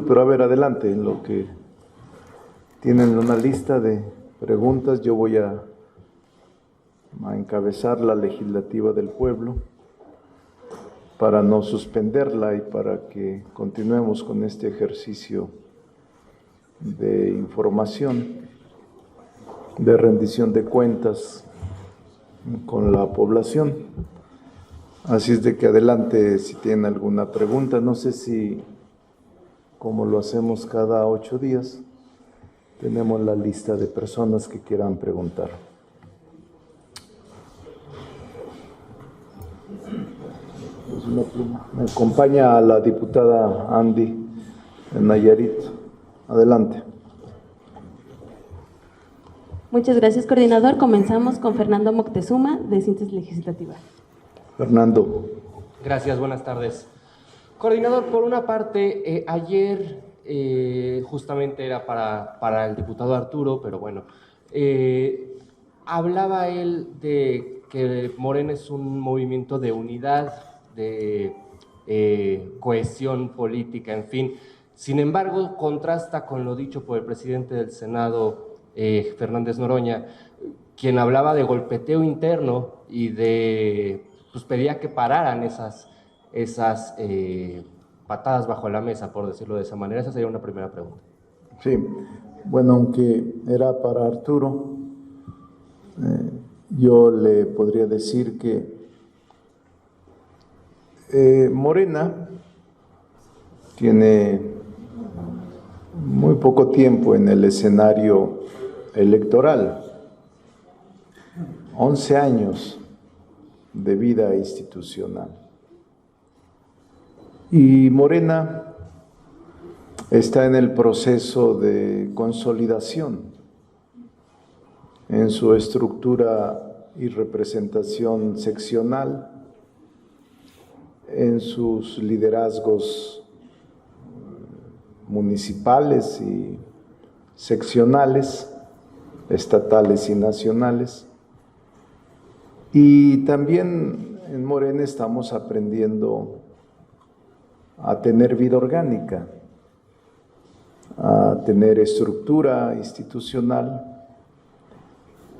pero a ver, adelante, en lo que tienen una lista de preguntas, yo voy a encabezar la legislativa del pueblo para no suspenderla y para que continuemos con este ejercicio de información, de rendición de cuentas con la población. Así es de que adelante si tienen alguna pregunta. No sé si, como lo hacemos cada 8 días, tenemos la lista de personas que quieran preguntar. Me acompaña la diputada Andy de Nayarit. Adelante. Muchas gracias, coordinador. Comenzamos con Fernando Moctezuma, de Síntesis Legislativa. Fernando. Gracias, buenas tardes. Coordinador, por una parte, ayer justamente era para el diputado Arturo, pero bueno, hablaba él de que Morena es un movimiento de unidad, de cohesión política, en fin. Sin embargo, contrasta con lo dicho por el presidente del Senado, Fernández Noroña, quien hablaba de golpeteo interno y pues pedía que pararan esas patadas bajo la mesa, por decirlo de esa manera. Esa sería una primera pregunta. Sí, bueno, aunque era para Arturo, yo le podría decir que Morena tiene muy poco tiempo en el escenario electoral, 11 años de vida institucional. Y Morena está en el proceso de consolidación en su estructura y representación seccional, en sus liderazgos municipales y seccionales, estatales y nacionales. Y también en Morena estamos aprendiendo a tener vida orgánica, a tener estructura institucional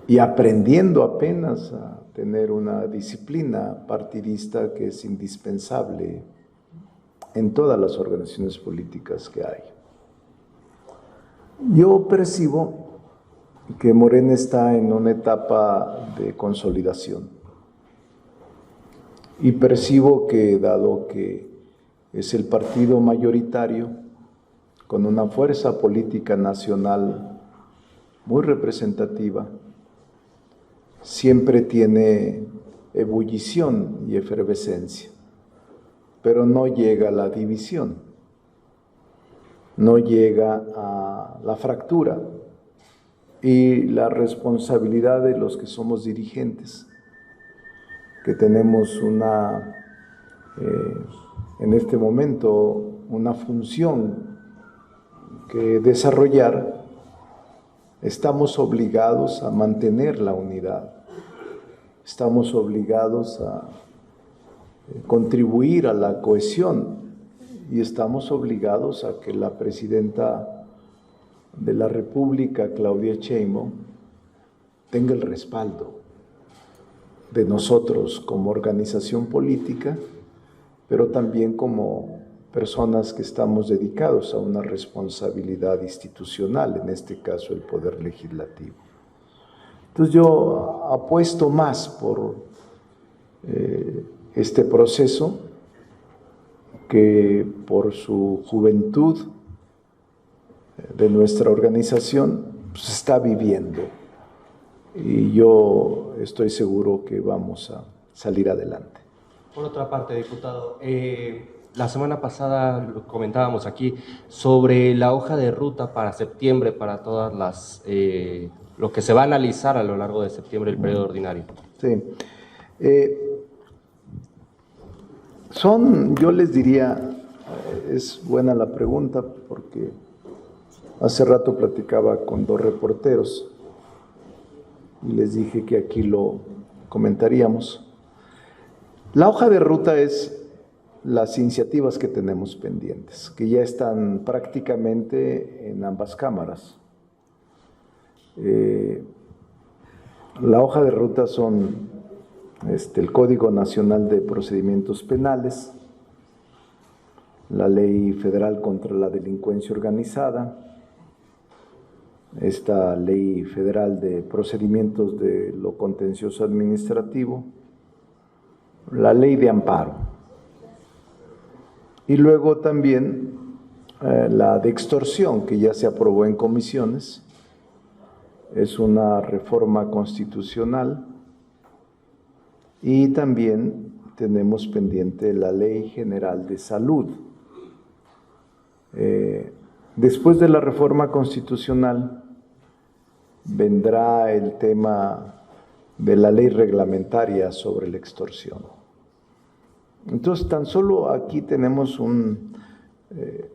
y aprendiendo apenas a tener una disciplina partidista que es indispensable en todas las organizaciones políticas que hay. Yo percibo que Morena está en una etapa de consolidación y percibo que, dado que es el partido mayoritario con una fuerza política nacional muy representativa, siempre tiene ebullición y efervescencia, pero no llega a la división, no llega a la fractura. Y la responsabilidad de los que somos dirigentes, que tenemos en este momento una función que desarrollar, estamos obligados a mantener la unidad, estamos obligados a contribuir a la cohesión y estamos obligados a que la presidenta de la República, Claudia Sheinbaum, tenga el respaldo de nosotros como organización política, pero también como personas que estamos dedicados a una responsabilidad institucional, en este caso el Poder Legislativo. Entonces yo apuesto más por este proceso que por su juventud de nuestra organización pues, está viviendo, y yo estoy seguro que vamos a salir adelante. Por otra parte, diputado, la semana pasada lo comentábamos aquí sobre la hoja de ruta para septiembre, para todas lo que se va a analizar a lo largo de septiembre, el periodo ordinario. Sí. Yo les diría, es buena la pregunta porque hace rato platicaba con 2 reporteros y les dije que aquí lo comentaríamos. La hoja de ruta es las iniciativas que tenemos pendientes, que ya están prácticamente en ambas cámaras. La hoja de ruta son el Código Nacional de Procedimientos Penales, la Ley Federal contra la Delincuencia Organizada, esta Ley Federal de Procedimientos de lo Contencioso Administrativo, la Ley de Amparo, y luego también la de extorsión, que ya se aprobó en comisiones. Es una reforma constitucional. Y también tenemos pendiente la Ley General de Salud. Después de la reforma constitucional vendrá el tema de la ley reglamentaria sobre la extorsión. Entonces, tan solo aquí tenemos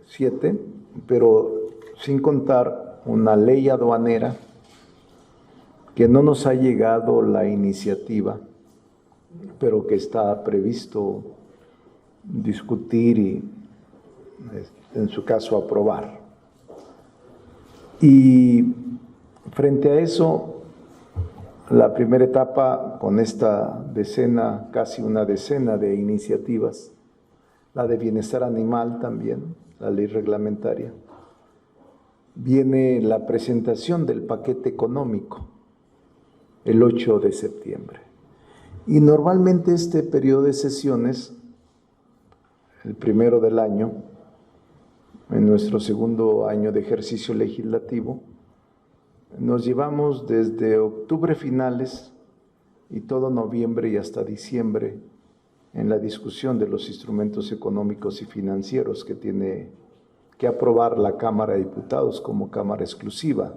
7, pero sin contar una ley aduanera que no nos ha llegado la iniciativa, pero que está previsto discutir y, en su caso, aprobar. Y frente a eso, la primera etapa, con esta decena, casi una decena de iniciativas, la de bienestar animal también, la ley reglamentaria, viene la presentación del paquete económico el 8 de septiembre. Y normalmente este periodo de sesiones, el primero del año, en nuestro segundo año de ejercicio legislativo, nos llevamos desde octubre finales y todo noviembre y hasta diciembre en la discusión de los instrumentos económicos y financieros que tiene que aprobar la Cámara de Diputados como Cámara exclusiva,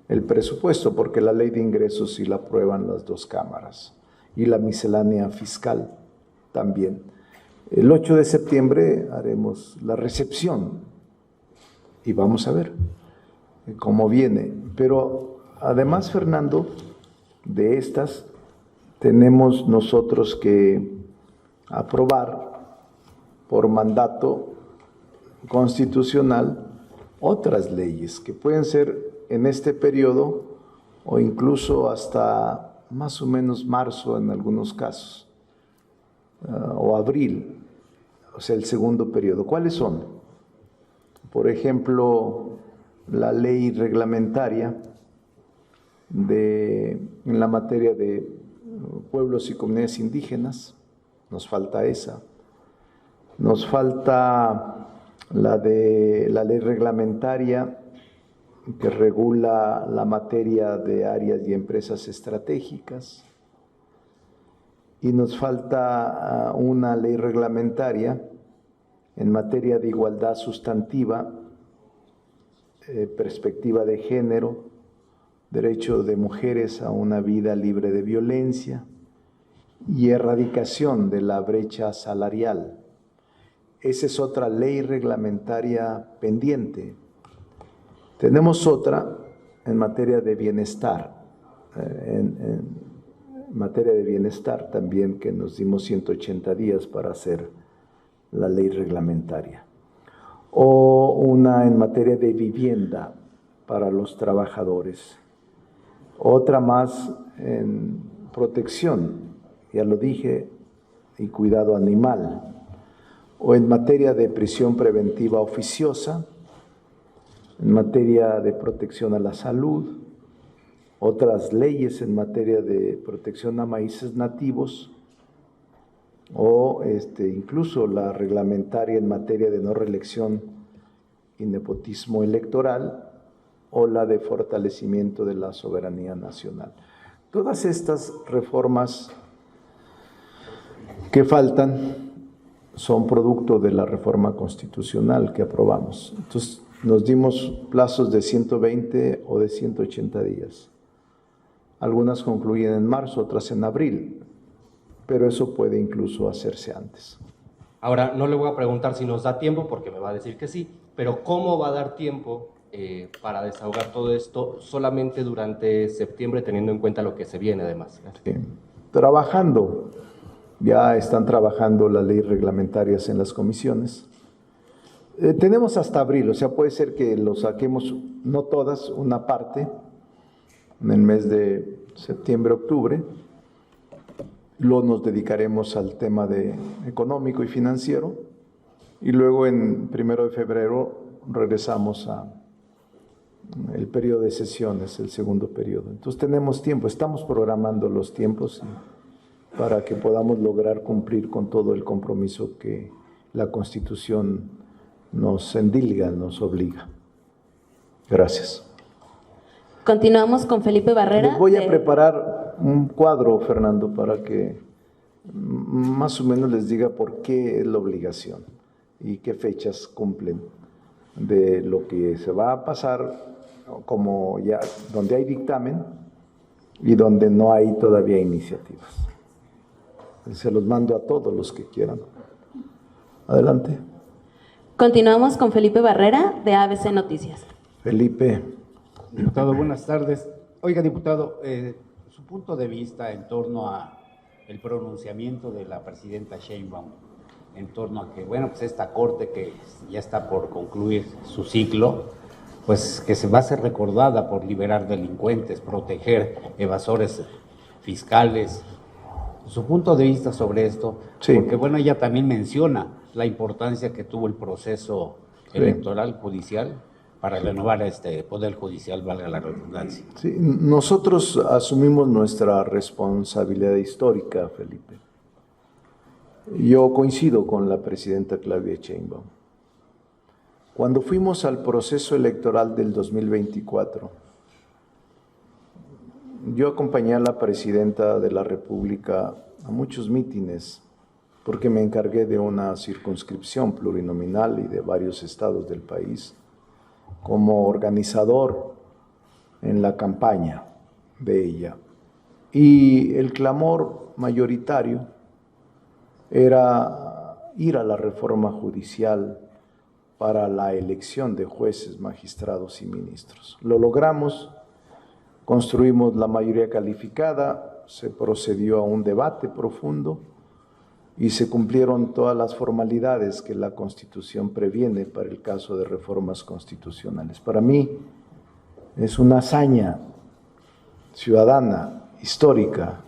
el presupuesto, porque la ley de ingresos sí la aprueban las dos cámaras, y la miscelánea fiscal también. El 8 de septiembre haremos la recepción y vamos a ver cómo viene. Pero además, Fernando, de estas tenemos nosotros que aprobar por mandato constitucional otras leyes que pueden ser en este periodo o incluso hasta más o menos marzo en algunos casos, o abril, o sea, el segundo periodo. ¿Cuáles son? Por ejemplo, la ley reglamentaria en la materia de pueblos y comunidades indígenas, nos falta esa. Nos falta la ley reglamentaria que regula la materia de áreas y empresas estratégicas, y nos falta una ley reglamentaria en materia de igualdad sustantiva, perspectiva de género, derecho de mujeres a una vida libre de violencia y erradicación de la brecha salarial. Esa es otra ley reglamentaria pendiente. Tenemos otra en materia de bienestar, en materia de bienestar también, que nos dimos 180 días para hacer la ley reglamentaria. O una en materia de vivienda para los trabajadores. Otra más en protección, ya lo dije, y cuidado animal. O en materia de prisión preventiva oficiosa, en materia de protección a la salud, otras leyes en materia de protección a maíces nativos, o incluso la reglamentaria en materia de no reelección y nepotismo electoral, o la de fortalecimiento de la soberanía nacional. Todas estas reformas que faltan son producto de la reforma constitucional que aprobamos. Entonces, nos dimos plazos de 120 o de 180 días. Algunas concluyen en marzo, otras en abril, pero eso puede incluso hacerse antes. Ahora, no le voy a preguntar si nos da tiempo, porque me va a decir que sí, pero ¿cómo va a dar tiempo para desahogar todo esto solamente durante septiembre, teniendo en cuenta lo que se viene además? Sí. Trabajando Ya están trabajando las leyes reglamentarias en las comisiones. Tenemos hasta abril, o sea, puede ser que lo saquemos, no todas, una parte, en el mes de septiembre, octubre. Luego nos dedicaremos al tema económico y financiero. Y luego en 1 de febrero regresamos a el periodo de sesiones, el segundo periodo. Entonces tenemos tiempo, estamos programando los tiempos para que podamos lograr cumplir con todo el compromiso que la Constitución nos endilga, nos obliga. Gracias. Continuamos con Felipe Barrera. Les voy a preparar un cuadro, Fernando, para que más o menos les diga por qué es la obligación y qué fechas cumplen de lo que se va a pasar, como ya donde hay dictamen y donde no hay todavía iniciativas. Se los mando a todos los que quieran. Adelante. Continuamos con Felipe Barrera, de ABC Noticias. Felipe. Diputado, buenas tardes. Oiga, diputado, su punto de vista en torno a el pronunciamiento de la presidenta Sheinbaum en torno a que, bueno, pues esta corte que ya está por concluir su ciclo, pues que se va a ser recordada por liberar delincuentes, proteger evasores fiscales. Su punto de vista sobre esto, sí. Porque bueno, ella también menciona la importancia que tuvo el proceso electoral judicial para renovar este poder judicial, valga la redundancia. Sí, nosotros asumimos nuestra responsabilidad histórica, Felipe. Yo coincido con la presidenta Claudia Sheinbaum. Cuando fuimos al proceso electoral del 2024, yo acompañé a la presidenta de la República a muchos mítines, porque me encargué de una circunscripción plurinominal y de varios estados del país, como organizador en la campaña de ella. Y el clamor mayoritario era ir a la reforma judicial para la elección de jueces, magistrados y ministros. Lo logramos, construimos la mayoría calificada, se procedió a un debate profundo y se cumplieron todas las formalidades que la Constitución previene para el caso de reformas constitucionales. Para mí es una hazaña ciudadana, histórica,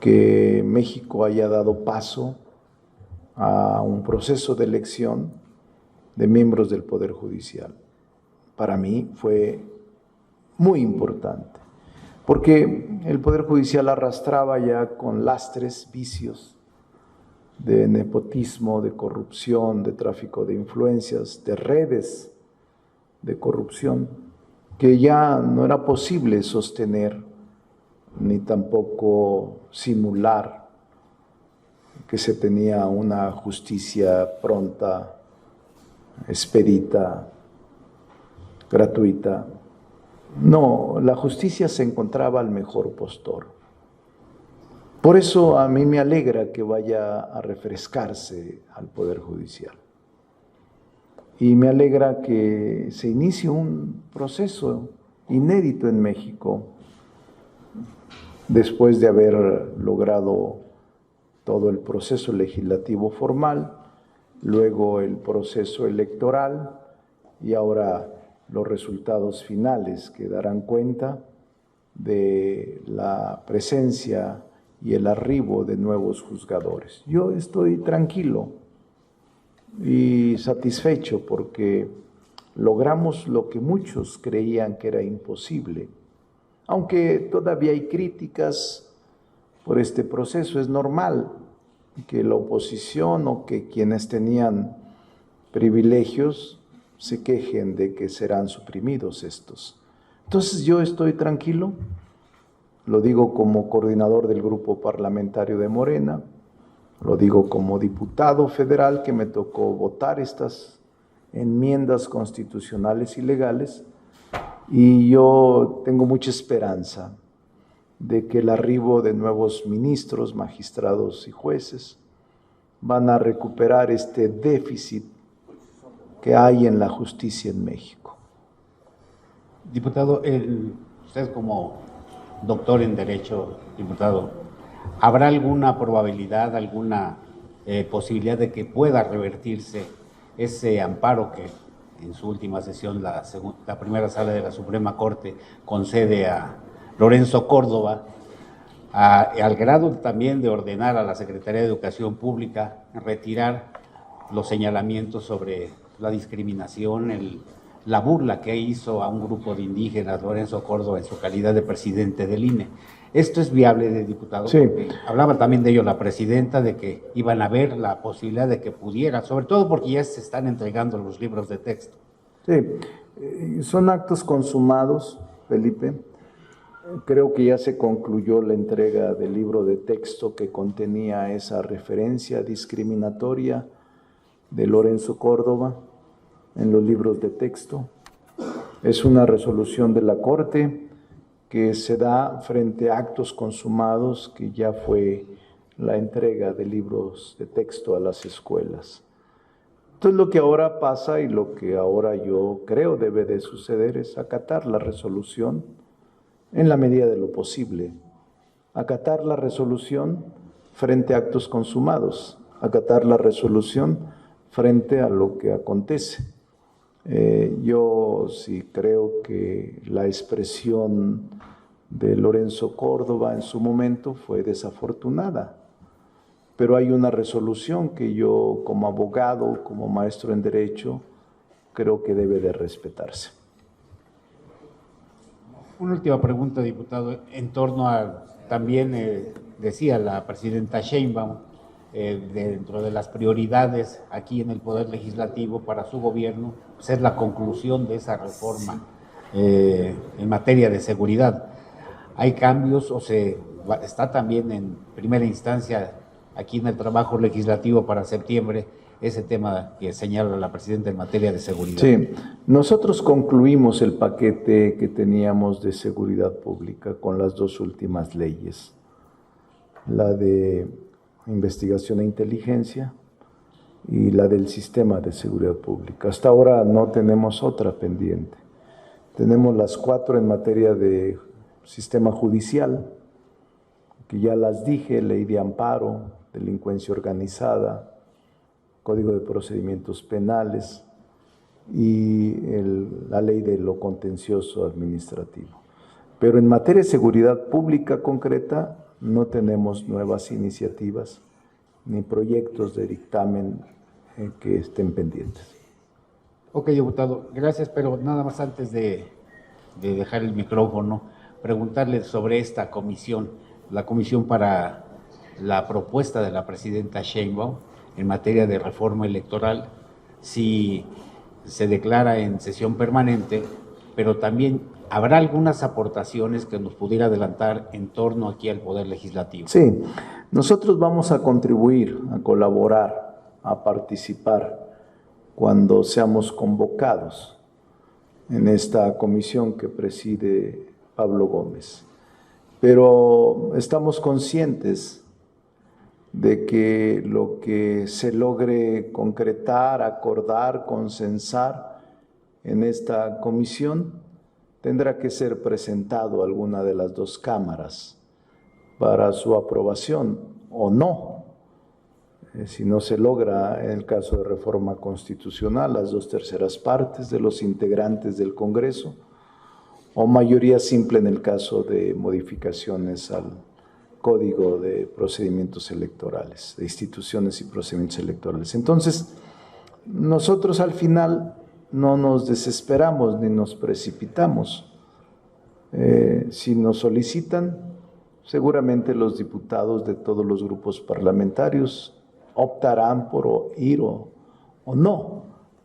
que México haya dado paso a un proceso de elección de miembros del Poder Judicial. Para mí fue muy importante, porque el Poder Judicial arrastraba ya con lastres, vicios de nepotismo, de corrupción, de tráfico de influencias, de redes de corrupción, que ya no era posible sostener ni tampoco simular que se tenía una justicia pronta, expedita, gratuita. No, la justicia se encontraba al mejor postor. Por eso a mí me alegra que vaya a refrescarse al Poder Judicial. Y me alegra que se inicie un proceso inédito en México, después de haber logrado todo el proceso legislativo formal, luego el proceso electoral y ahora los resultados finales que darán cuenta de la presencia y el arribo de nuevos juzgadores. Yo estoy tranquilo y satisfecho porque logramos lo que muchos creían que era imposible. Aunque todavía hay críticas por este proceso, es normal que la oposición o que quienes tenían privilegios se quejen de que serán suprimidos estos. Entonces yo estoy tranquilo, lo digo como coordinador del grupo parlamentario de Morena, lo digo como diputado federal que me tocó votar estas enmiendas constitucionales y legales, y yo tengo mucha esperanza de que el arribo de nuevos ministros, magistrados y jueces van a recuperar este déficit que hay en la justicia en México. Diputado, usted como doctor en Derecho, diputado, ¿Habrá alguna probabilidad, alguna posibilidad de que pueda revertirse ese amparo que en su última sesión la primera sala de la Suprema Corte concede a Lorenzo Córdoba, al grado también de ordenar a la Secretaría de Educación Pública retirar los señalamientos sobre la discriminación, la burla que hizo a un grupo de indígenas, Lorenzo Córdoba, en su calidad de presidente del INE? ¿Esto es viable, de diputado? Sí. Porque hablaba también de ello la presidenta, de que iban a ver la posibilidad de que pudiera, sobre todo porque ya se están entregando los libros de texto. Sí, son actos consumados, Felipe. Creo que ya se concluyó la entrega del libro de texto que contenía esa referencia discriminatoria de Lorenzo Córdoba en los libros de texto. Es una resolución de la Corte que se da frente a actos consumados, que ya fue la entrega de libros de texto a las escuelas. Entonces lo que ahora pasa y lo que ahora yo creo debe de suceder es acatar la resolución en la medida de lo posible, acatar la resolución frente a actos consumados, acatar la resolución frente a lo que acontece. Yo sí creo que la expresión de Lorenzo Córdoba en su momento fue desafortunada, pero hay una resolución que yo, como abogado, como maestro en Derecho, creo que debe de respetarse. Una última pregunta, diputado, en torno a, también decía la presidenta Sheinbaum, dentro de las prioridades aquí en el Poder Legislativo para su gobierno, pues es la conclusión de esa reforma en materia de seguridad. ¿Hay cambios o está también en primera instancia aquí en el trabajo legislativo para septiembre ese tema que señala la presidenta en materia de seguridad? Sí, nosotros concluimos el paquete que teníamos de seguridad pública con las dos últimas leyes, la de investigación e inteligencia y la del sistema de seguridad pública. Hasta ahora no tenemos otra pendiente. Tenemos las 4 en materia de sistema judicial, que ya las dije: ley de amparo, delincuencia organizada, Código de Procedimientos Penales y la ley de lo contencioso administrativo. Pero en materia de seguridad pública concreta no tenemos nuevas iniciativas ni proyectos de dictamen que estén pendientes. Ok, diputado, gracias, pero nada más antes de dejar el micrófono, preguntarle sobre esta comisión, la comisión para la propuesta de la presidenta Sheinbaum en materia de reforma electoral, si se declara en sesión permanente, pero también habrá algunas aportaciones que nos pudiera adelantar en torno aquí al Poder Legislativo. Sí, nosotros vamos a contribuir, a colaborar, a participar cuando seamos convocados en esta comisión que preside Pablo Gómez. Pero estamos conscientes de que lo que se logre concretar, acordar, consensar en esta comisión tendrá que ser presentado a alguna de las dos cámaras para su aprobación o no. Si no se logra en el caso de reforma constitucional, las 2/3 partes de los integrantes del Congreso, o mayoría simple en el caso de modificaciones al Código de Procedimientos Electorales, de instituciones y procedimientos electorales. Entonces, nosotros al final no nos desesperamos ni nos precipitamos. Si nos solicitan, seguramente los diputados de todos los grupos parlamentarios optarán por ir o no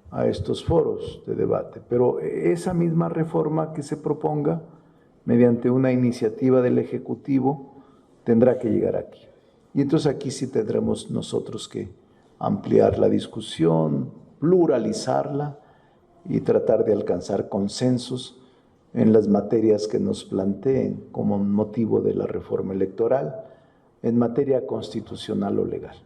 a estos foros de debate. Pero esa misma reforma que se proponga mediante una iniciativa del Ejecutivo tendrá que llegar aquí. Y entonces aquí sí tendremos nosotros que ampliar la discusión, pluralizarla y tratar de alcanzar consensos en las materias que nos planteen como motivo de la reforma electoral, en materia constitucional o legal.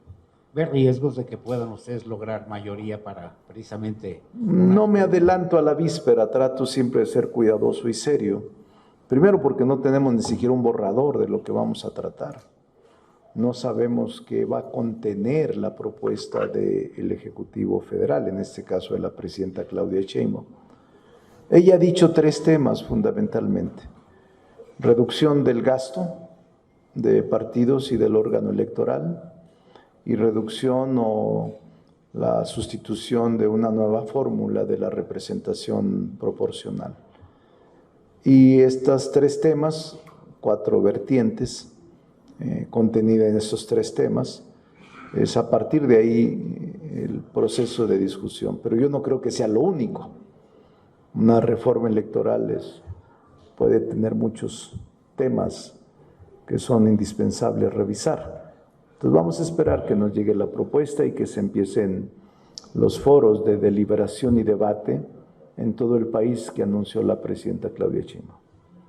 ¿Ve riesgos de que puedan ustedes lograr mayoría para precisamente...? No me adelanto a la víspera, trato siempre de ser cuidadoso y serio. Primero porque no tenemos ni siquiera un borrador de lo que vamos a tratar. no sabemos qué va a contener la propuesta del Ejecutivo Federal, en este caso de la presidenta Claudia Sheinbaum. Ella ha dicho 3 temas fundamentalmente: reducción del gasto de partidos y del órgano electoral, y reducción o la sustitución de una nueva fórmula de la representación proporcional. Y estos 3 temas, 4 vertientes contenidas en estos 3 temas, es a partir de ahí el proceso de discusión. Pero yo no creo que sea lo único. Una reforma electoral puede tener muchos temas que son indispensables revisar. Entonces vamos a esperar que nos llegue la propuesta y que se empiecen los foros de deliberación y debate en todo el país que anunció la presidenta Claudia Sheinbaum.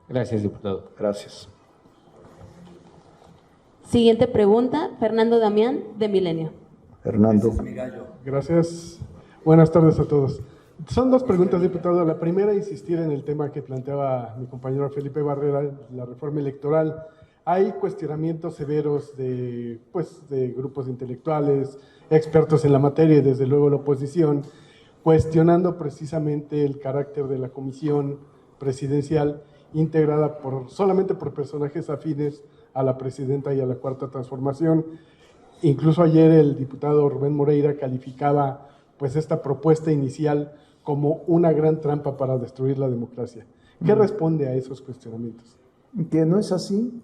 Gracias, diputado. Gracias. Siguiente pregunta, Fernando Damián, de Milenio. Fernando. Gracias. Buenas tardes a todos. Son 2 preguntas, diputado. La primera, insistir en el tema que planteaba mi compañero Felipe Barrera, la reforma electoral. Hay cuestionamientos severos de grupos intelectuales, expertos en la materia y desde luego la oposición, cuestionando precisamente el carácter de la comisión presidencial integrada solamente por personajes afines a la presidenta y a la Cuarta Transformación. Incluso ayer el diputado Rubén Moreira calificaba esta propuesta inicial como una gran trampa para destruir la democracia. ¿Qué responde a esos cuestionamientos? Que no es así,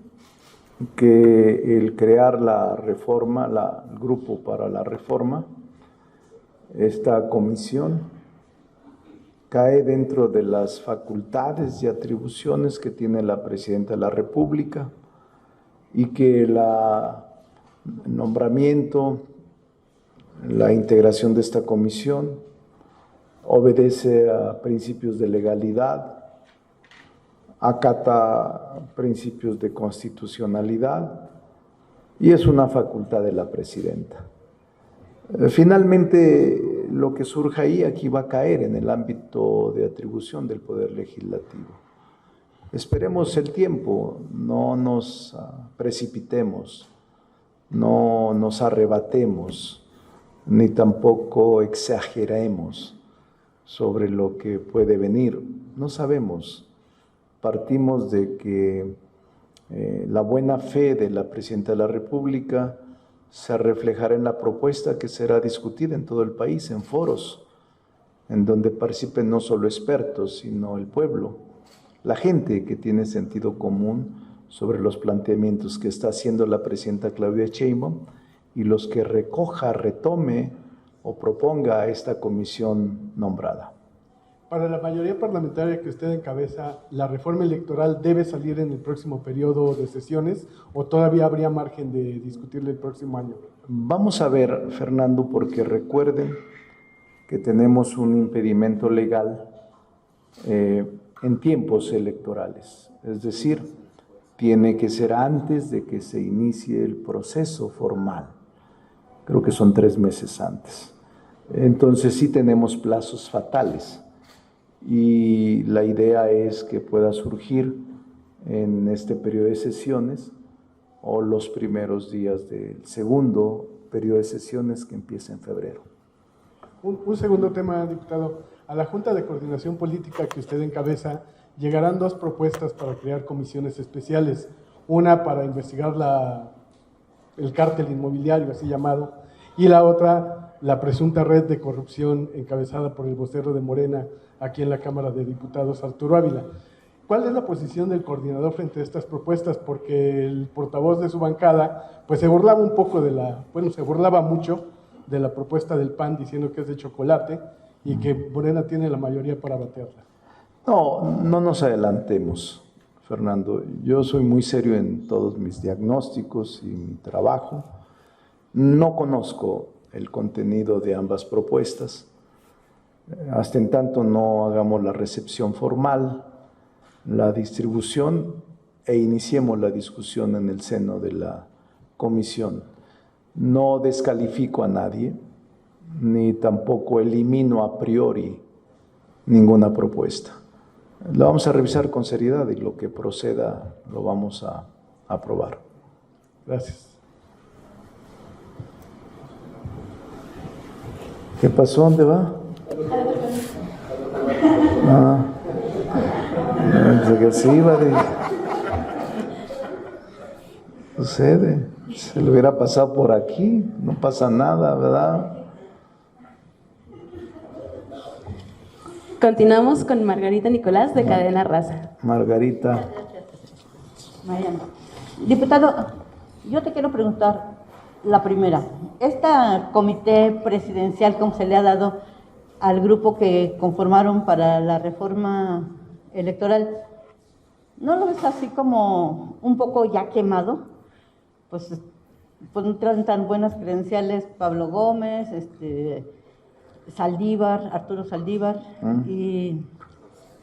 que el crear la reforma, el grupo para la reforma, esta comisión, cae dentro de las facultades y atribuciones que tiene la presidenta de la República, y que el nombramiento, la integración de esta comisión obedece a principios de legalidad, acata principios de constitucionalidad y es una facultad de la presidenta. Finalmente, lo que surja ahí, aquí va a caer en el ámbito de atribución del Poder Legislativo. Esperemos el tiempo, no nos precipitemos, no nos arrebatemos, ni tampoco exageremos sobre lo que puede venir. No sabemos. Partimos de que la buena fe de la presidenta de la República se reflejará en la propuesta que será discutida en todo el país, en foros, en donde participen no solo expertos, sino el pueblo, la gente que tiene sentido común sobre los planteamientos que está haciendo la presidenta Claudia Sheinbaum y los que recoja, retome o proponga a esta comisión nombrada. Para la mayoría parlamentaria que usted encabeza, ¿la reforma electoral debe salir en el próximo periodo de sesiones o todavía habría margen de discutirla el próximo año? Vamos a ver, Fernando, porque recuerden que tenemos un impedimento legal en tiempos electorales, es decir, tiene que ser antes de que se inicie el proceso formal. Creo que son 3 meses antes. Entonces sí tenemos plazos fatales y la idea es que pueda surgir en este periodo de sesiones o los primeros días del segundo periodo de sesiones que empieza en febrero. Un segundo tema, diputado. A la Junta de Coordinación Política que usted encabeza llegarán 2 propuestas para crear comisiones especiales. Una para investigar el cártel inmobiliario, así llamado, y la otra, la presunta red de corrupción encabezada por el vocero de Morena aquí en la Cámara de Diputados, Arturo Ávila. ¿Cuál es la posición del coordinador frente a estas propuestas? Porque el portavoz de su bancada, se burlaba un poco se burlaba mucho de la propuesta del PAN diciendo que es de chocolate y que Morena tiene la mayoría para batearla. No nos adelantemos, Fernando. Yo soy muy serio en todos mis diagnósticos y mi trabajo. No conozco el contenido de ambas propuestas. Hasta en tanto no hagamos la recepción formal, la distribución e iniciemos la discusión en el seno de la comisión. No descalifico a nadie, ni tampoco elimino a priori ninguna propuesta. La vamos a revisar con seriedad y lo que proceda lo vamos a aprobar. Gracias. ¿Qué pasó? ¿Dónde va? Ah, desde que se iba de... Sucede, se le hubiera pasado por aquí, no pasa nada, ¿verdad? Continuamos con Margarita Nicolás de Cadena Raza. Margarita. Mariana. Diputado, yo te quiero preguntar la primera. Este comité presidencial, como se le ha dado al grupo que conformaron para la reforma electoral, ¿no lo ves así como un poco ya quemado? Pues no traen tan buenas credenciales Pablo Gómez, Saldívar, Arturo Saldívar, y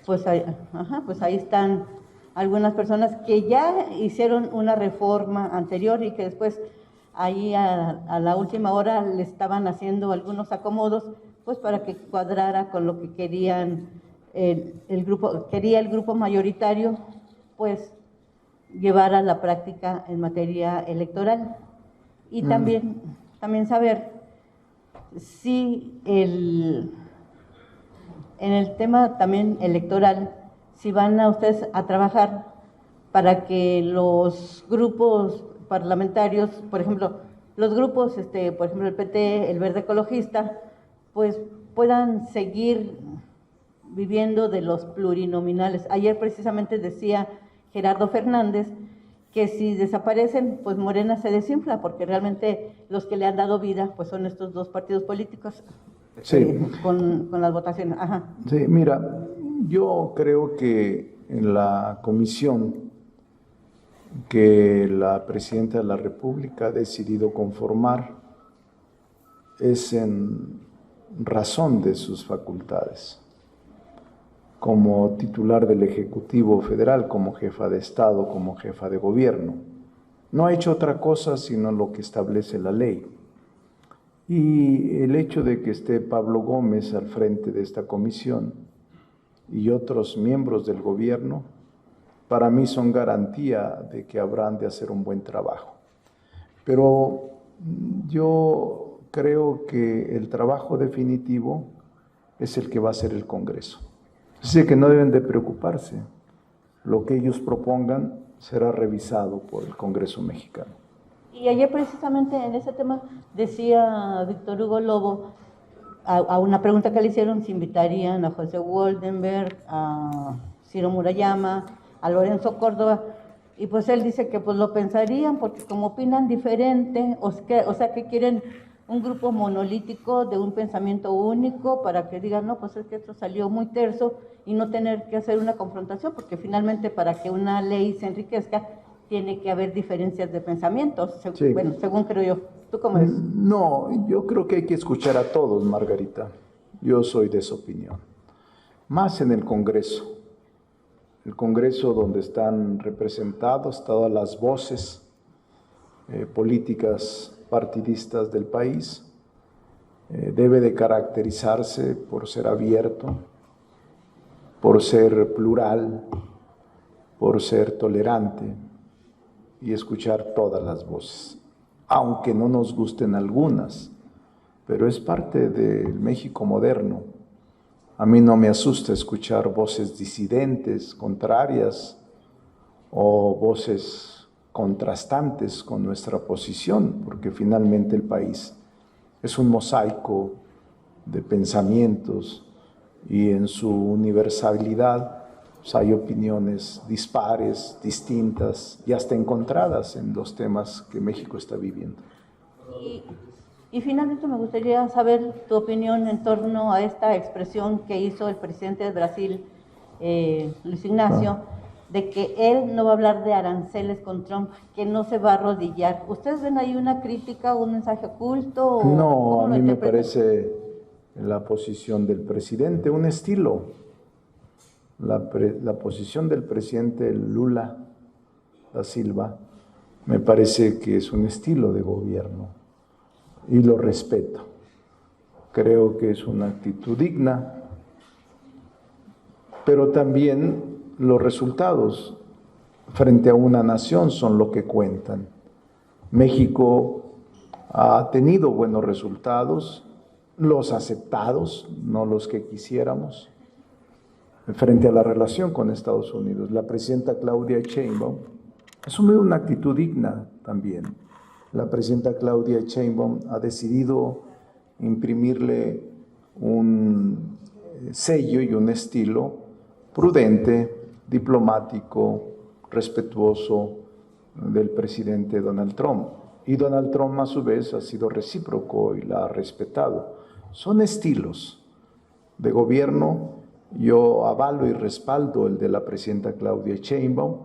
pues ahí están algunas personas que ya hicieron una reforma anterior y que después ahí a la última hora le estaban haciendo algunos acomodos, pues para que cuadrara con lo que querían el grupo mayoritario, pues llevar a la práctica en materia electoral. Y también saber si en el tema también electoral, si van a ustedes a trabajar para que los grupos parlamentarios, por ejemplo, los grupos, por ejemplo, el PT, el Verde Ecologista, pues puedan seguir viviendo de los plurinominales. Ayer precisamente decía Gerardo Fernández que si desaparecen, pues Morena se desinfla, porque realmente los que le han dado vida, pues son estos dos partidos políticos, Sí. Con las votaciones. Ajá. Sí, mira, yo creo que en la comisión que la Presidenta de la República ha decidido conformar es en razón de sus facultades como titular del Ejecutivo Federal, como jefa de Estado, como jefa de gobierno. No ha hecho otra cosa sino lo que establece la ley. Y el hecho de que esté Pablo Gómez al frente de esta comisión y otros miembros del gobierno, para mí son garantía de que habrán de hacer un buen trabajo. Pero yo creo que el trabajo definitivo es el que va a hacer el Congreso. Así que no deben de preocuparse. Lo que ellos propongan será revisado por el Congreso mexicano. Y ayer precisamente en ese tema decía Víctor Hugo Lobo, a una pregunta que le hicieron, si invitarían a José Woldenberg, a Ciro Murayama, a Lorenzo Córdoba, y pues él dice que pues lo pensarían porque como opinan diferente, o sea que quieren un grupo monolítico de un pensamiento único para que digan, no, pues es que esto salió muy terso y no tener que hacer una confrontación, porque finalmente para que una ley se enriquezca tiene que haber diferencias de pensamientos, Sí. Bueno, según creo yo. ¿Tú cómo ves? No, yo creo que hay que escuchar a todos, Margarita. Yo soy de esa opinión. Más en el Congreso. El Congreso donde están representadas todas las voces políticas partidistas del país, debe de caracterizarse por ser abierto, por ser plural, por ser tolerante y escuchar todas las voces, aunque no nos gusten algunas, pero es parte del México moderno. A mí no me asusta escuchar voces disidentes, contrarias o voces contrastantes con nuestra posición, porque finalmente el país es un mosaico de pensamientos y en su universalidad pues hay opiniones dispares, distintas y hasta encontradas en los temas que México está viviendo. Y finalmente me gustaría saber tu opinión en torno a esta expresión que hizo el presidente de Brasil, Luis Ignacio, de que él no va a hablar de aranceles con Trump, que no se va a arrodillar. ¿Ustedes ven ahí una crítica o un mensaje oculto? No, a mí me parece la posición del presidente un estilo. La posición del presidente Lula da Silva me parece que es un estilo de gobierno y lo respeto. Creo que es una actitud digna, pero también los resultados frente a una nación son lo que cuentan. México ha tenido buenos resultados, los aceptados, no los que quisiéramos, frente a la relación con Estados Unidos. La presidenta Claudia Sheinbaum ha asumido una actitud digna también. La presidenta Claudia Sheinbaum ha decidido imprimirle un sello y un estilo prudente, diplomático, respetuoso del presidente Donald Trump. Y Donald Trump, a su vez, ha sido recíproco y la ha respetado. Son estilos de gobierno. Yo avalo y respaldo el de la presidenta Claudia Sheinbaum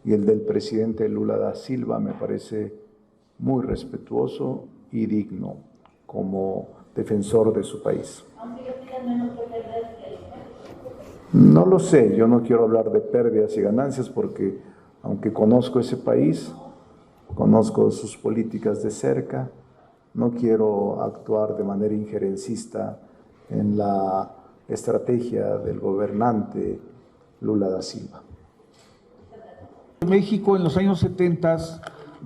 y el del presidente Lula da Silva. Me parece muy respetuoso y digno como defensor de su país. No lo sé, yo no quiero hablar de pérdidas y ganancias porque aunque conozco ese país, conozco sus políticas de cerca, no quiero actuar de manera injerencista en la estrategia del gobernante Lula da Silva. México en los años 70,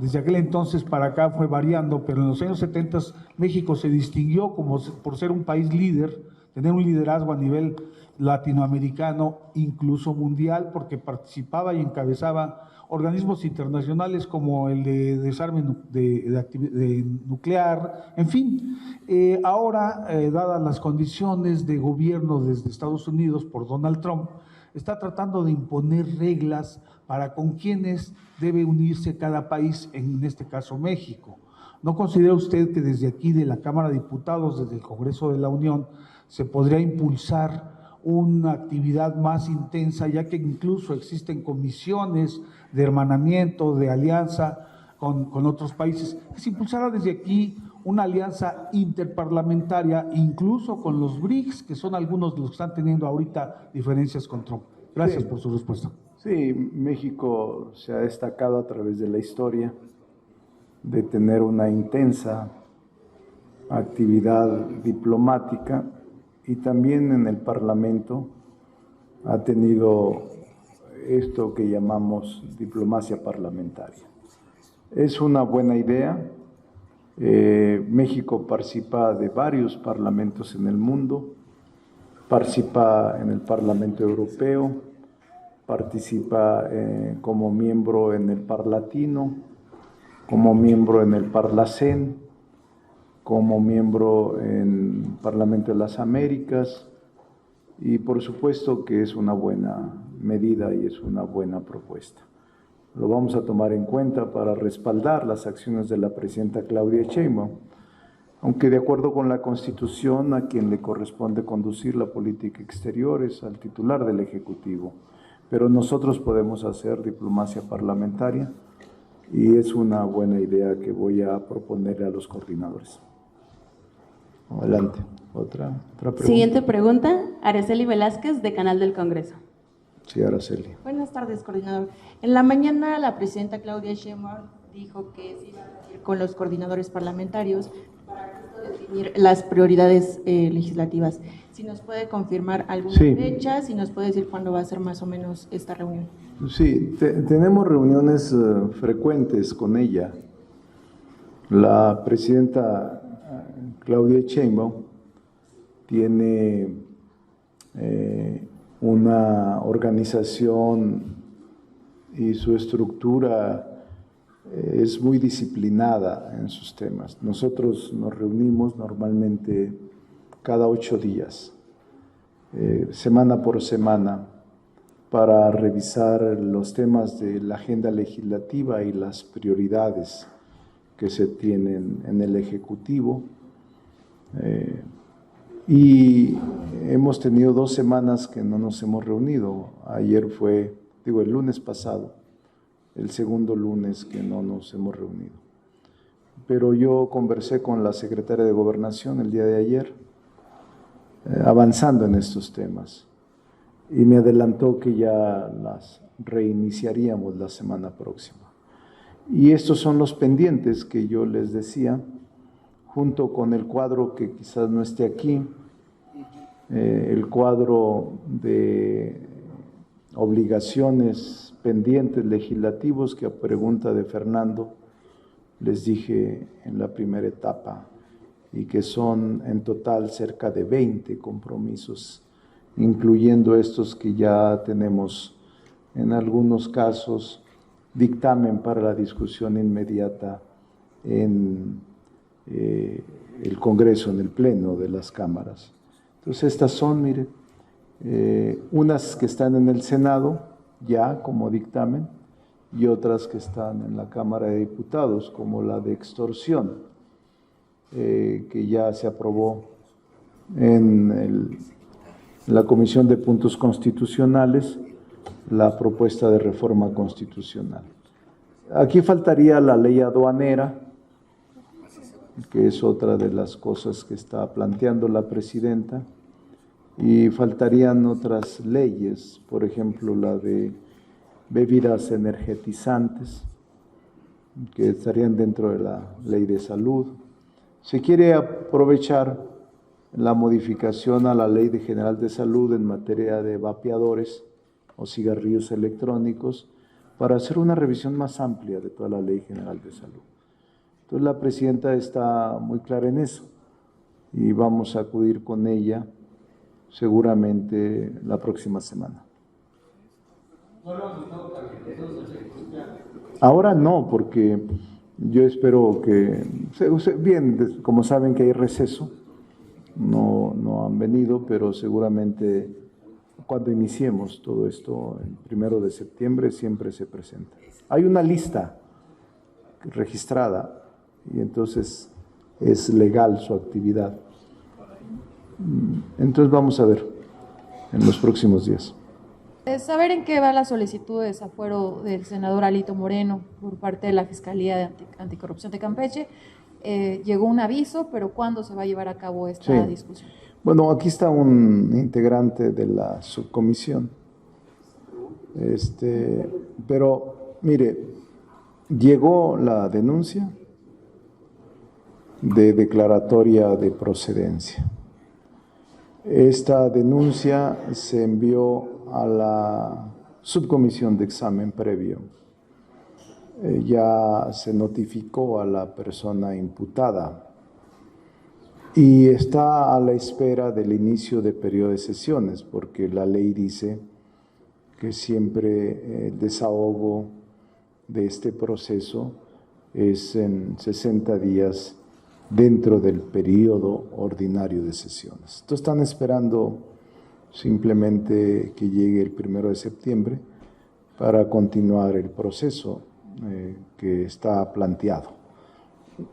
desde aquel entonces para acá fue variando, pero en los años 70 México se distinguió por ser un país líder, tener un liderazgo a nivel latinoamericano, incluso mundial, porque participaba y encabezaba organismos internacionales como el de desarme de nuclear, en fin. Ahora, dadas las condiciones de gobierno desde Estados Unidos por Donald Trump, está tratando de imponer reglas para con quienes debe unirse cada país, en este caso México. ¿No considera usted que desde aquí de la Cámara de Diputados, desde el Congreso de la Unión, se podría impulsar una actividad más intensa, ya que incluso existen comisiones de hermanamiento, de alianza con otros países, que se impulsara desde aquí una alianza interparlamentaria, incluso con los BRICS, que son algunos de los que están teniendo ahorita diferencias con Trump? Gracias por su respuesta. Sí, México se ha destacado a través de la historia de tener una intensa actividad diplomática y también en el Parlamento ha tenido esto que llamamos diplomacia parlamentaria. Es una buena idea. México participa de varios parlamentos en el mundo, participa en el Parlamento Europeo, participa como miembro en el Parlatino, como miembro en el Parlacén, como miembro en el Parlamento de las Américas, y por supuesto que es una buena medida y es una buena propuesta. Lo vamos a tomar en cuenta para respaldar las acciones de la presidenta Claudia Sheinbaum, aunque de acuerdo con la Constitución a quien le corresponde conducir la política exterior es al titular del Ejecutivo, pero nosotros podemos hacer diplomacia parlamentaria y es una buena idea que voy a proponerle a los coordinadores. Adelante. Otra pregunta. Siguiente pregunta, Araceli Velázquez, de Canal del Congreso. Sí, Araceli. Buenas tardes, coordinador. En la mañana la presidenta Claudia Sheinbaum dijo que se iba a reunir con los coordinadores parlamentarios para definir las prioridades legislativas. Si nos puede confirmar alguna fecha, si nos puede decir cuándo va a ser más o menos esta reunión. Sí, tenemos reuniones frecuentes con ella. La presidenta Claudia Sheinbaum tiene una organización y su estructura es muy disciplinada en sus temas. Nosotros nos reunimos normalmente cada 8 días, semana por semana, para revisar los temas de la agenda legislativa y las prioridades que se tienen en el Ejecutivo. Y hemos tenido 2 semanas que no nos hemos reunido. Ayer fue, el lunes pasado, el segundo lunes que no nos hemos reunido. Pero yo conversé con la secretaria de Gobernación el día de ayer, avanzando en estos temas, y me adelantó que ya las reiniciaríamos la semana próxima. Y estos son los pendientes que yo les decía, junto con el cuadro que quizás no esté aquí, el cuadro de obligaciones pendientes legislativos que a pregunta de Fernando les dije en la primera etapa y que son en total cerca de 20 compromisos, incluyendo estos que ya tenemos en algunos casos dictamen para la discusión inmediata en el Congreso, en el Pleno de las cámaras. Entonces estas son, mire, unas que están en el Senado ya como dictamen y otras que están en la Cámara de Diputados, como la de extorsión, que ya se aprobó en la Comisión de Puntos Constitucionales, la propuesta de reforma constitucional. Aquí faltaría la ley aduanera, que es otra de las cosas que está planteando la presidenta, y faltarían otras leyes, por ejemplo, la de bebidas energetizantes, que estarían dentro de la ley de salud. Se quiere aprovechar la modificación a la Ley General de Salud en materia de vapeadores o cigarrillos electrónicos para hacer una revisión más amplia de toda la Ley General de Salud. Entonces la presidenta está muy clara en eso y vamos a acudir con ella seguramente la próxima semana. Ahora no, porque yo espero que, bien, como saben que hay receso, no han venido, pero seguramente cuando iniciemos todo esto, el 1 de septiembre, siempre se presenta. Hay una lista registrada y entonces es legal su actividad. Entonces vamos a ver en los próximos días. Saber en qué va la solicitud de desafuero del senador Alito Moreno por parte de la Fiscalía de Anticorrupción de Campeche. Llegó un aviso, pero ¿cuándo se va a llevar a cabo esta discusión? Bueno, aquí está un integrante de la subcomisión. Pero, mire, llegó la denuncia de declaratoria de procedencia. Esta denuncia se envió a la subcomisión de examen previo. Ya se notificó a la persona imputada y está a la espera del inicio de periodo de sesiones, porque la ley dice que siempre el desahogo de este proceso es en 60 días dentro del periodo ordinario de sesiones. Entonces están esperando simplemente que llegue el 1 de septiembre para continuar el proceso que está planteado.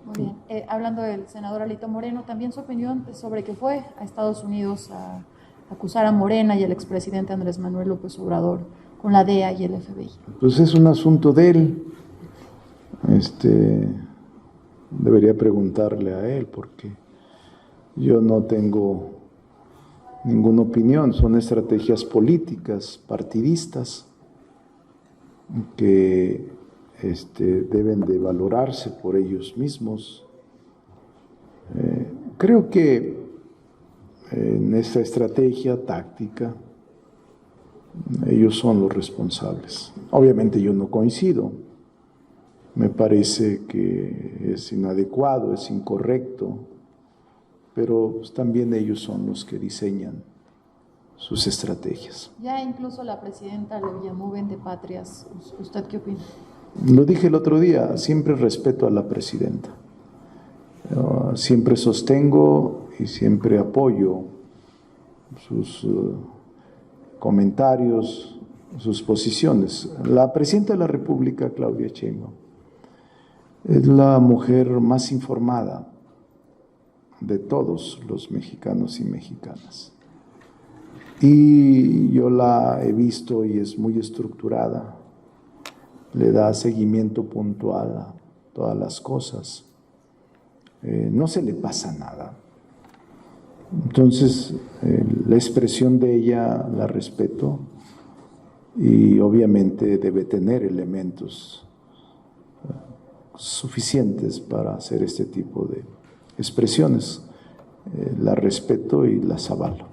Muy bien. Hablando del senador Alito Moreno, también su opinión sobre que fue a Estados Unidos a acusar a Morena y al expresidente Andrés Manuel López Obrador con la DEA y el FBI. Pues es un asunto de él. Debería preguntarle a él, porque yo no tengo ninguna opinión. Son estrategias políticas, partidistas, que deben de valorarse por ellos mismos. Creo que en esta estrategia táctica ellos son los responsables. Obviamente yo no coincido. Me parece que es inadecuado, es incorrecto, pero pues también ellos son los que diseñan sus estrategias. Ya incluso la presidenta lo llamó vendepatrias. ¿Usted qué opina? Lo dije el otro día, siempre respeto a la presidenta. Siempre sostengo y siempre apoyo sus comentarios, sus posiciones. La presidenta de la República, Claudia Sheinbaum, es la mujer más informada de todos los mexicanos y mexicanas. Y yo la he visto y es muy estructurada, le da seguimiento puntual a todas las cosas, no se le pasa nada. Entonces, la expresión de ella la respeto y obviamente debe tener elementos suficientes para hacer este tipo de expresiones. La respeto y las avalo.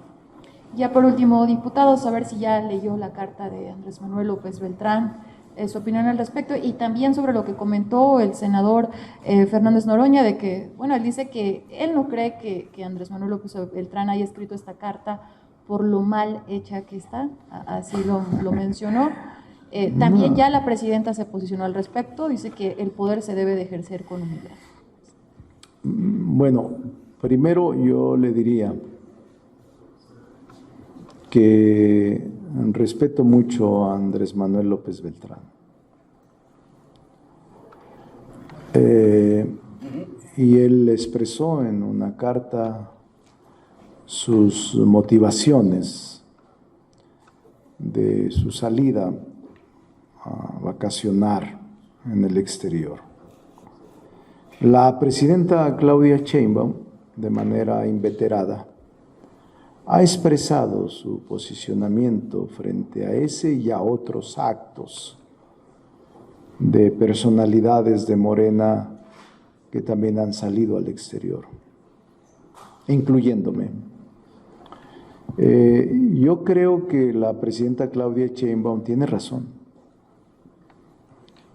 Ya por último, diputado, saber si ya leyó la carta de Andrés Manuel López Beltrán su opinión al respecto, y también sobre lo que comentó el senador Fernández Noroña, de que, bueno, él dice que él no cree que Andrés Manuel López Beltrán haya escrito esta carta por lo mal hecha que está, así lo mencionó. También ya la presidenta se posicionó al respecto, dice que el poder se debe de ejercer con humildad. Bueno, primero yo le diría que respeto mucho a Andrés Manuel López Beltrán. Y él expresó en una carta sus motivaciones de su salida a vacacionar en el exterior. La presidenta Claudia Sheinbaum, de manera inveterada, ha expresado su posicionamiento frente a ese y a otros actos de personalidades de Morena que también han salido al exterior, incluyéndome. Yo creo que la presidenta Claudia Sheinbaum tiene razón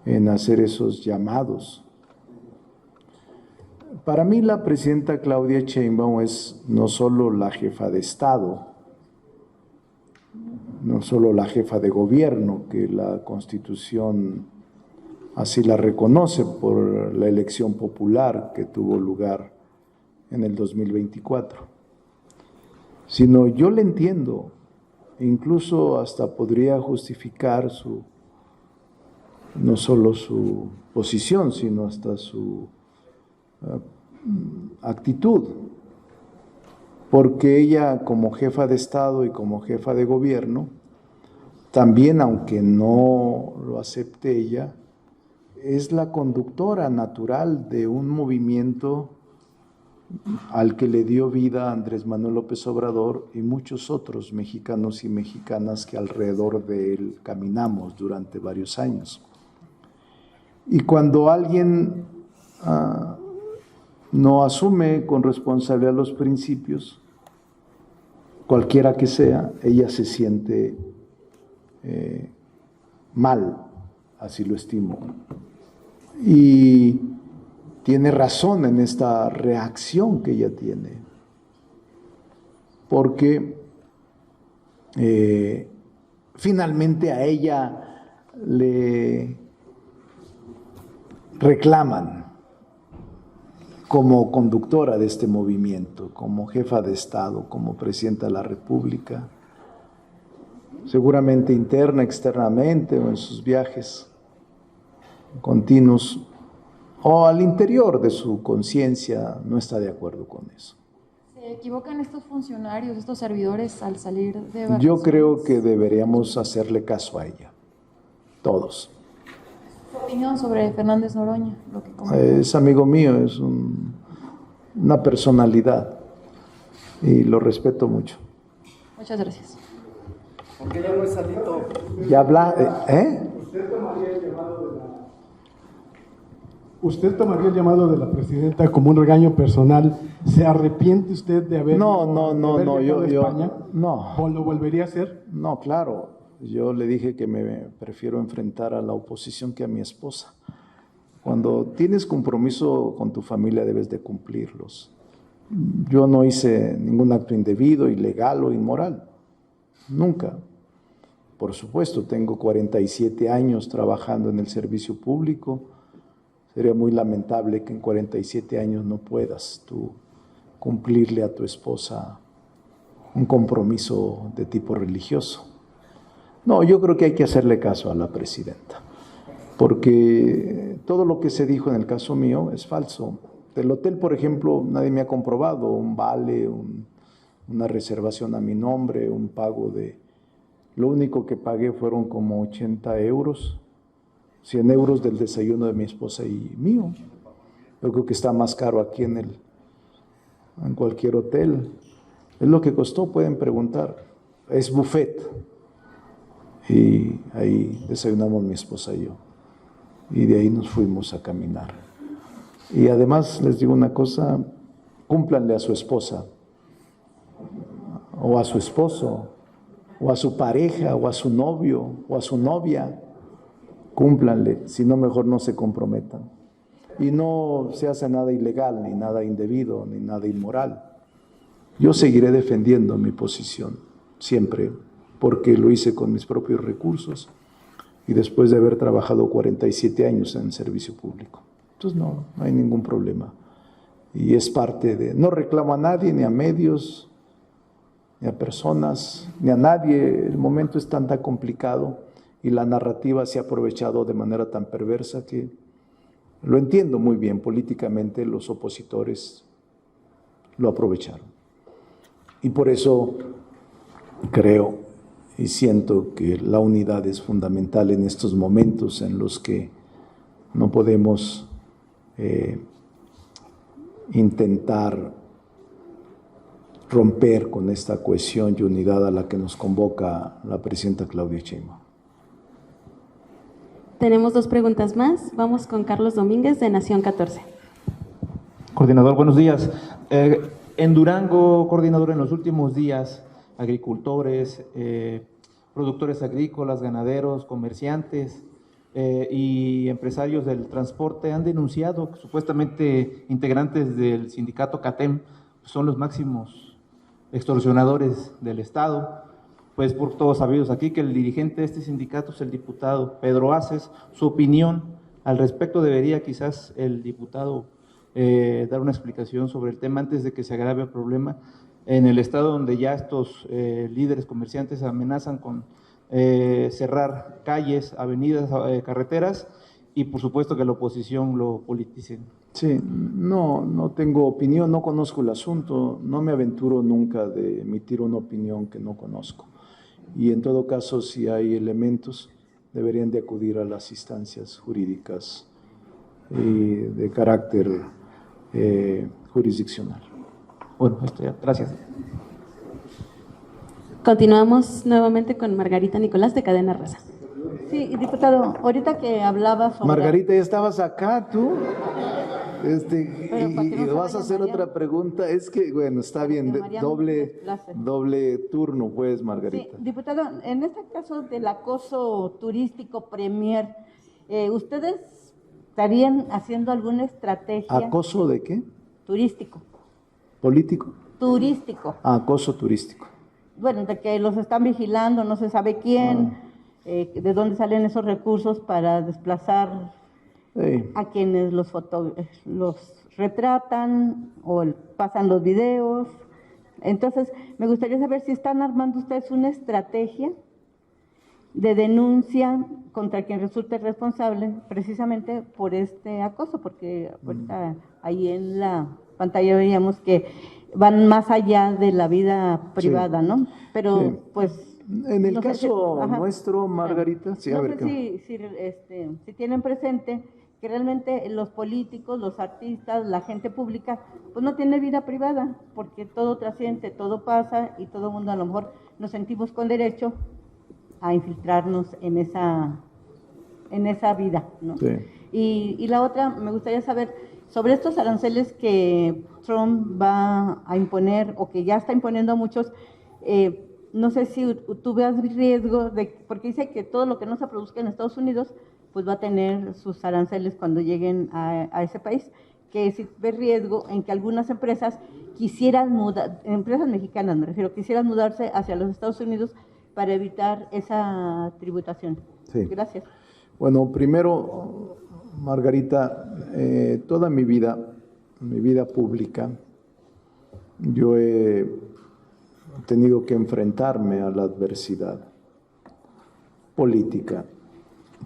en hacer esos llamados. Para mí la presidenta Claudia Sheinbaum es no solo la jefa de Estado, no solo la jefa de gobierno, que la Constitución así la reconoce por la elección popular que tuvo lugar en el 2024, sino yo le entiendo, incluso hasta podría justificar no solo su posición, sino hasta su actitud, porque ella como jefa de Estado y como jefa de gobierno, también aunque no lo acepte ella, es la conductora natural de un movimiento al que le dio vida Andrés Manuel López Obrador y muchos otros mexicanos y mexicanas que alrededor de él caminamos durante varios años. Y cuando alguien no asume con responsabilidad los principios, cualquiera que sea, ella se siente mal, así lo estimo. Y tiene razón en esta reacción que ella tiene, porque finalmente a ella le reclaman como conductora de este movimiento, como jefa de Estado, como presidenta de la República, seguramente interna, externamente o en sus viajes continuos o al interior de su conciencia, no está de acuerdo con eso. ¿Se equivocan estos funcionarios, estos servidores al salir de vacaciones? Yo creo que deberíamos hacerle caso a ella, todos. ¿Su opinión sobre Fernández Noroña? Lo que es amigo mío, es una personalidad y lo respeto mucho. Muchas gracias. ¿Por qué ya no es Alito? Ya habla, ¿Usted tomaría el llamado de la presidenta como un regaño personal? ¿Se arrepiente usted de haber No, yo España? No. ¿O lo volvería a hacer? No, claro. Yo le dije que me prefiero enfrentar a la oposición que a mi esposa. Cuando tienes compromiso con tu familia debes de cumplirlos. Yo no hice ningún acto indebido, ilegal o inmoral. Nunca. Por supuesto, tengo 47 años trabajando en el servicio público. Sería muy lamentable que en 47 años no puedas tú cumplirle a tu esposa un compromiso de tipo religioso. No, yo creo que hay que hacerle caso a la presidenta, porque todo lo que se dijo en el caso mío es falso. Del hotel, por ejemplo, nadie me ha comprobado un vale, una reservación a mi nombre, un pago de... Lo único que pagué fueron como 80 euros, 100 euros del desayuno de mi esposa y mío. Yo creo que está más caro aquí en cualquier hotel. Es lo que costó, pueden preguntar. Es buffet. Y ahí desayunamos mi esposa y yo. Y de ahí nos fuimos a caminar. Y además les digo una cosa, cúmplanle a su esposa, o a su esposo, o a su pareja, o a su novio, o a su novia, cúmplanle, si no mejor no se comprometan. Y no se hace nada ilegal, ni nada indebido, ni nada inmoral. Yo seguiré defendiendo mi posición, siempre, porque lo hice con mis propios recursos y después de haber trabajado 47 años en servicio público. Entonces no hay ningún problema. Y es parte de, no reclamo a nadie, ni a medios, ni a personas, ni a nadie. El momento es tan complicado y la narrativa se ha aprovechado de manera tan perversa que lo entiendo muy bien. Políticamente los opositores lo aprovecharon. Y por eso creo y siento que la unidad es fundamental en estos momentos en los que no podemos intentar romper con esta cohesión y unidad a la que nos convoca la presidenta Claudia Sheinbaum. Tenemos 2 preguntas más. Vamos con Carlos Domínguez de Nación 14. Coordinador, buenos días. En Durango, coordinador, en los últimos días, agricultores, productores agrícolas, ganaderos, comerciantes y empresarios del transporte han denunciado que supuestamente integrantes del sindicato CATEM son los máximos extorsionadores del Estado. Pues por todos sabidos aquí que el dirigente de este sindicato es el diputado Pedro Aces. Su opinión al respecto, debería quizás el diputado dar una explicación sobre el tema antes de que se agrave el problema en el estado, donde ya estos líderes comerciantes amenazan con cerrar calles, avenidas, carreteras, y por supuesto que la oposición lo politicen. Sí, no tengo opinión, no conozco el asunto, no me aventuro nunca de emitir una opinión que no conozco. Y en todo caso, si hay elementos, deberían de acudir a las instancias jurídicas y de carácter jurisdiccional. Bueno, gracias. Continuamos nuevamente con Margarita Nicolás de Cadena Raza. Sí, diputado, ahorita que hablaba sobre… Margarita, ya estabas acá tú. Y vas a hacer otra pregunta. Es que, bueno, está bien, doble turno, pues, Margarita. Sí, diputado, en este caso del acoso turístico Premier, ¿ustedes estarían haciendo alguna estrategia? ¿Acoso de qué? Turístico. ¿Político? Turístico. Acoso turístico. Bueno, de que los están vigilando, no se sabe quién, de dónde salen esos recursos para desplazar a quienes los retratan o pasan los videos. Entonces, me gustaría saber si están armando ustedes una estrategia de denuncia contra quien resulte responsable precisamente por este acoso, porque ahorita ahí en la pantalla veíamos que van más allá de la vida privada, sí, ¿no? Pero sí, pues… En el caso nuestro, Margarita, sí, no sé si tienen presente que realmente los políticos, los artistas, la gente pública, pues no tiene vida privada, porque todo trasciende, todo pasa y todo el mundo a lo mejor nos sentimos con derecho a infiltrarnos en esa vida, ¿no? Sí. Y la otra, me gustaría saber sobre estos aranceles que Trump va a imponer o que ya está imponiendo a muchos. No sé si tú veas riesgo porque dice que todo lo que no se produzca en Estados Unidos pues va a tener sus aranceles cuando lleguen a ese país, que si ves riesgo en que algunas empresas quisieran empresas mexicanas me refiero, quisieran mudarse hacia los Estados Unidos para evitar esa tributación. Sí. Gracias. Bueno, primero, Margarita, toda mi vida pública, yo he tenido que enfrentarme a la adversidad política,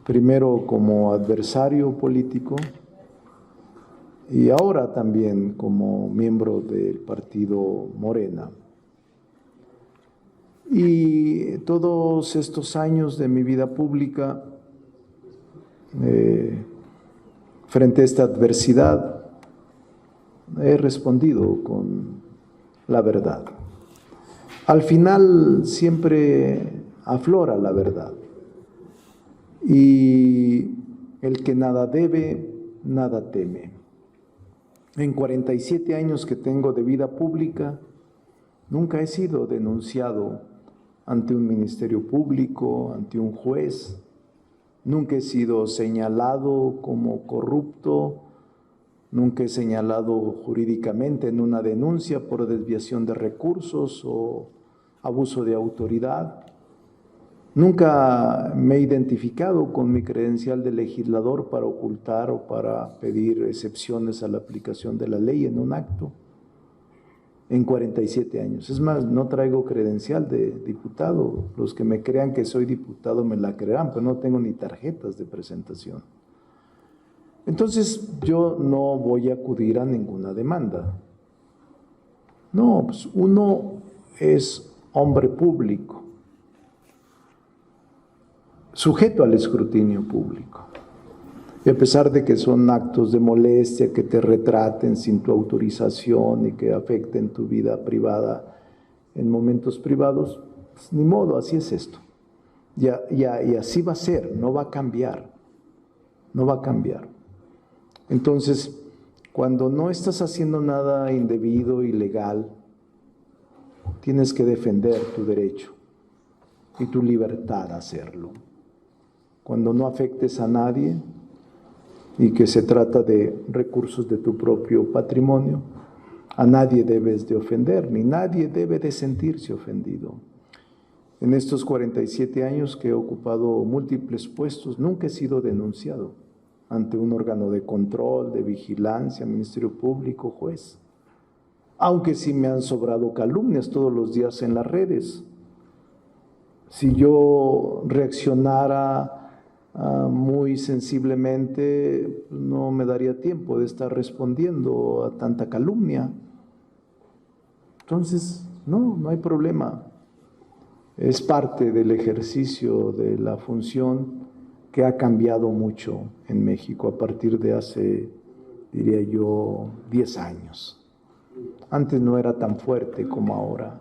primero como adversario político y ahora también como miembro del partido Morena. Y todos estos años de mi vida pública, frente a esta adversidad, he respondido con la verdad. Al final siempre aflora la verdad. Y el que nada debe, nada teme. En 47 años que tengo de vida pública, nunca he sido denunciado ante un ministerio público, ante un juez, Nunca he sido señalado como corrupto, nunca he señalado jurídicamente en una denuncia por desviación de recursos o abuso de autoridad. Nunca me he identificado con mi credencial de legislador para ocultar o para pedir excepciones a la aplicación de la ley en un acto en 47 años. Es más, no traigo credencial de diputado. Los que me crean que soy diputado me la creerán, pero no tengo ni tarjetas de presentación. Entonces, yo no voy a acudir a ninguna demanda. No, pues uno es hombre público, sujeto al escrutinio público. Y a pesar de que son actos de molestia, que te retraten sin tu autorización y que afecten tu vida privada en momentos privados, pues ni modo, así es esto. Y así va a ser, no va a cambiar, no va a cambiar. Entonces, cuando no estás haciendo nada indebido, ilegal, tienes que defender tu derecho y tu libertad a hacerlo. Cuando no afectes a nadie y que se trata de recursos de tu propio patrimonio, a nadie debes de ofender, ni nadie debe de sentirse ofendido. En estos 47 años que he ocupado múltiples puestos, nunca he sido denunciado ante un órgano de control, de vigilancia, Ministerio Público, juez. Aunque sí me han sobrado calumnias todos los días en las redes. Si yo reaccionara muy sensiblemente, no me daría tiempo de estar respondiendo a tanta calumnia. Entonces, no hay problema. Es parte del ejercicio de la función que ha cambiado mucho en México a partir de hace, diría yo, 10 años. Antes no era tan fuerte como ahora.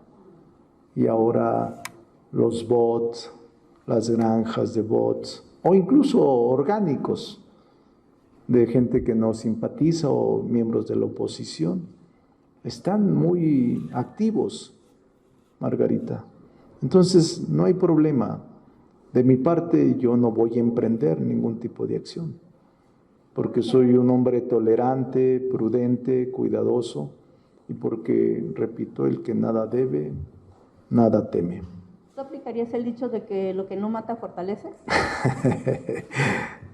Y ahora los bots, las granjas de bots, o incluso orgánicos de gente que no simpatiza o miembros de la oposición, están muy activos, Margarita. Entonces, no hay problema. De mi parte, yo no voy a emprender ningún tipo de acción, porque soy un hombre tolerante, prudente, cuidadoso, y porque, repito, el que nada debe, nada teme. ¿Tú aplicarías el dicho de que lo que no mata fortalece?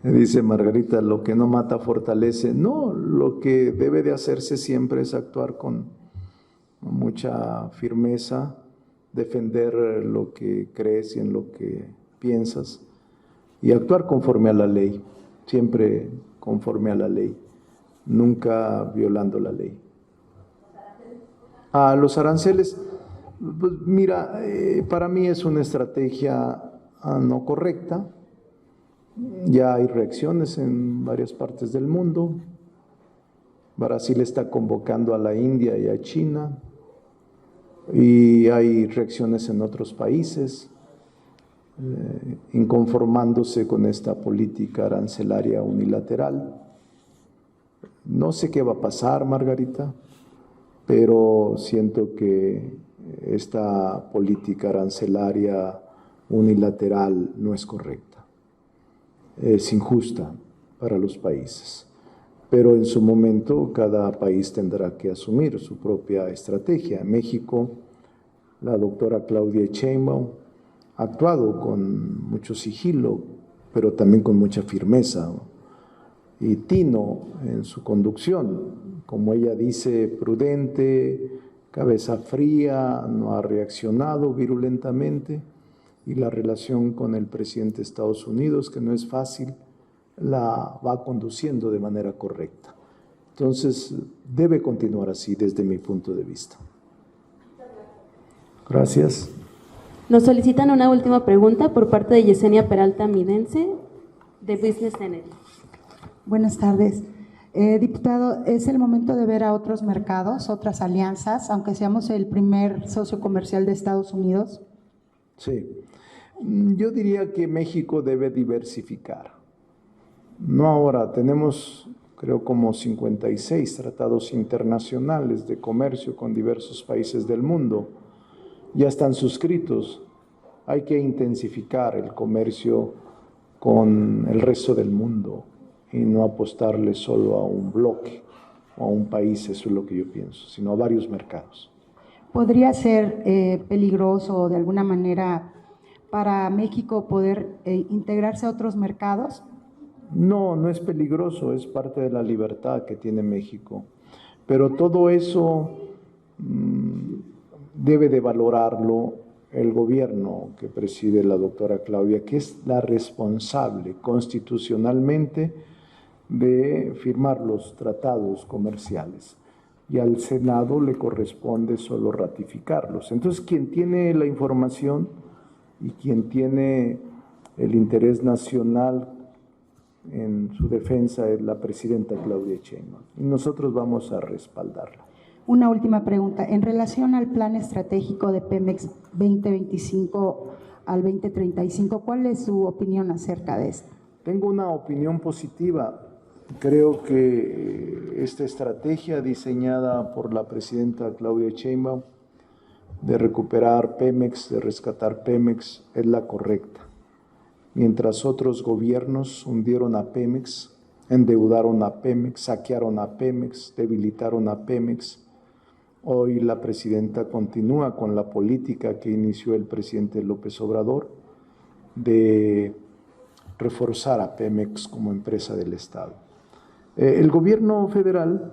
Dice Margarita, lo que no mata fortalece. No, lo que debe de hacerse siempre es actuar con mucha firmeza, defender lo que crees y en lo que piensas y actuar conforme a la ley, siempre conforme a la ley, nunca violando la ley. A los aranceles, pues mira, para mí es una estrategia no correcta. Ya hay reacciones en varias partes del mundo. Brasil está convocando a la India y a China, y hay reacciones en otros países, inconformándose con esta política arancelaria unilateral. No sé qué va a pasar, Margarita, pero siento que esta política arancelaria unilateral no es correcta, es injusta para los países, pero en su momento cada país tendrá que asumir su propia estrategia. México, la doctora Claudia Sheinbaum ha actuado con mucho sigilo, pero también con mucha firmeza y tino en su conducción, como ella dice, prudente, cabeza fría, no ha reaccionado virulentamente, y la relación con el presidente de Estados Unidos, que no es fácil, la va conduciendo de manera correcta. Entonces, debe continuar así desde mi punto de vista. Gracias. Nos solicitan una última pregunta por parte de Yesenia Peralta Midense, de Business Energy. Buenas tardes. Diputado, es el momento de ver a otros mercados, otras alianzas, aunque seamos el primer socio comercial de Estados Unidos. Sí, yo diría que México debe diversificar. No ahora, tenemos creo como 56 tratados internacionales de comercio con diversos países del mundo. Ya están suscritos. Hay que intensificar el comercio con el resto del mundo y no apostarle solo a un bloque o a un país, eso es lo que yo pienso, sino a varios mercados. ¿Podría ser peligroso de alguna manera para México poder integrarse a otros mercados? No, no es peligroso, es parte de la libertad que tiene México. Pero todo eso debe de valorarlo el gobierno que preside la doctora Claudia, que es la responsable constitucionalmente de firmar los tratados comerciales. Y al Senado le corresponde solo ratificarlos. Entonces, quien tiene la información y quien tiene el interés nacional en su defensa es la presidenta Claudia Sheinbaum. Y nosotros vamos a respaldarla. Una última pregunta. En relación al plan estratégico de Pemex 2025 al 2035, ¿cuál es su opinión acerca de esto? Tengo una opinión positiva. Creo que esta estrategia diseñada por la presidenta Claudia Sheinbaum de recuperar Pemex, de rescatar Pemex, es la correcta. Mientras otros gobiernos hundieron a Pemex, endeudaron a Pemex, saquearon a Pemex, debilitaron a Pemex, hoy la presidenta continúa con la política que inició el presidente López Obrador de reforzar a Pemex como empresa del Estado. El gobierno federal,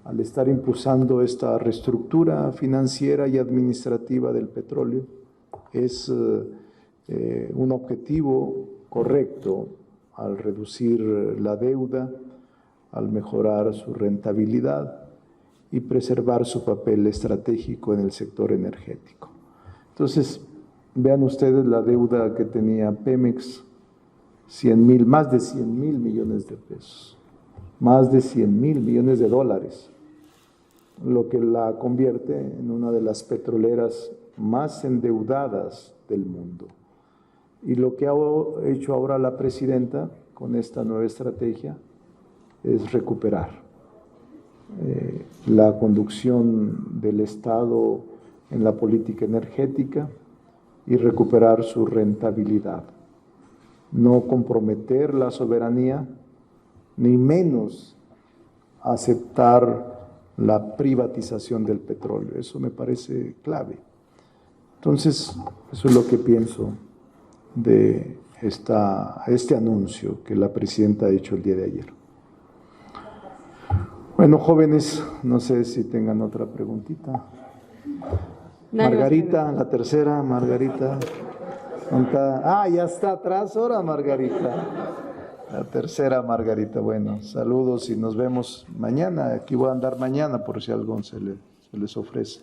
al estar impulsando esta reestructura financiera y administrativa del petróleo, es un objetivo correcto al reducir la deuda, al mejorar su rentabilidad y preservar su papel estratégico en el sector energético. Entonces, vean ustedes la deuda que tenía Pemex, más de 100,000 millones de pesos, más de 100,000 millones de dólares, lo que la convierte en una de las petroleras más endeudadas del mundo. Y lo que ha hecho ahora la presidenta con esta nueva estrategia es recuperar la conducción del Estado en la política energética y recuperar su rentabilidad. No comprometer la soberanía, ni menos aceptar la privatización del petróleo. Eso me parece clave. Entonces, eso es lo que pienso de este anuncio que la presidenta ha hecho el día de ayer. Bueno, jóvenes, no sé si tengan otra preguntita. Margarita, la tercera, Margarita. Ya está atrás ahora, Margarita. La tercera, Margarita. Bueno, saludos y nos vemos mañana. Aquí voy a andar mañana por si algo se les ofrece.